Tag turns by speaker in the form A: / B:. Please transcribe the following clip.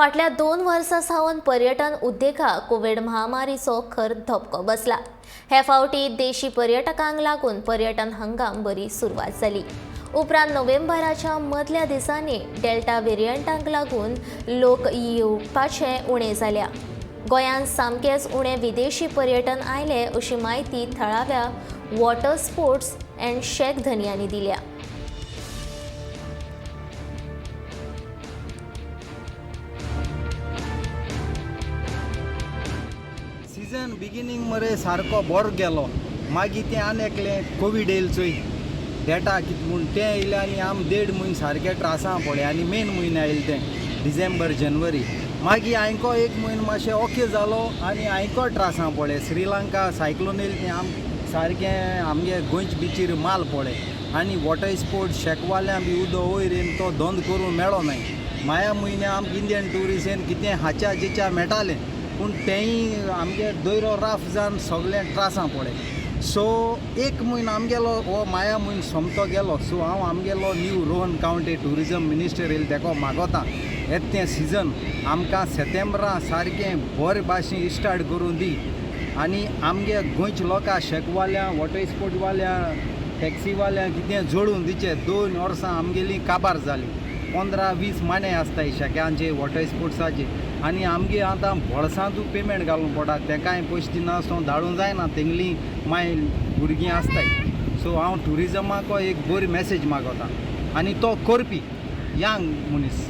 A: फाटल्या 2 वर्सां सावन पर्यटन उद्देगाक कोविड महामारीचो खर धपको बसला। हे फावटी देशी पर्यटकांक लागून पर्यटन हंगाम बरी सुरवात जाली। उपरांत नोव्हेंबराच्या मदल्या दिसांनी डेल्टा व्हेरियंटाक लागून लोक येवपाचे उणे जाल्या। गोंयांत सामकेच उणे विदेशी पर्यटन आयले अशी माहिती थळाव्या वॉटर स्पोर्ट्स अँड शेक धन्यांनी दिल्या।
B: सीजन बिगिनींग मरे सारको बरो गेलो, मागीर तें आनी एकलें कोवीड येयलो चोय डेटा कितें म्हूण तें येयलें आनी आमी 1.5 म्हयने सारके त्रासां पडले आनी मेन म्हयने आयलें तें डिसेंबर जानेवारी। मागीर हांयको एक म्हयनो मातशें ओके जालो आनी हांयको त्रासां पडले। श्रीलंका सायक्लोन येयलें तें सारकें आमगे गोंयचे बिचीर माल पडले आनी वॉटर स्पोर्ट्स शेकवाल्यांक बी उदक वयर येवन तो धंदो करूंक मेळ्ळो नाय। माया म्हयन्या आमकां इंडियन ट्युरिस्टांक कितें हाच्या जेच्या मेळटालें पूण तेंय आमगे दोयरो राफ जावन सगळें त्रासां पडले। सो एक म्हयनो आमगेलो हो माया म्हयनो सोमतो गेलो। सो हांव आमगेलो new Rohan county tourism minister येयलो तेका मागोता येतें सिजन आमकां सप्टेंबरा सारकें बरे भाशेन स्टार्ट करून दी आनी आमगे गोंयच्या लोकां शेकवाल्यांक वॉटर स्पोर्टवाल्यांक टॅक्सीवाल्यांक कितें जोडून दिचे। 2 वर्सां आमगेली काबार जाली, 15-20 माणे आसताय शेक्यांचे वॉटर स्पोर्ट्साचे आनी आमगे आतां बोळसांतू पेमेंट घालूंक पडटा। तेकाय पयशे दिनासतना धाडूंक जायना, तेंगली माय भुरगीं आसताय। सो हांव ट्युरिजमाक एक बरी मॅसेज मागोता आनी तो करपी यंग मनीस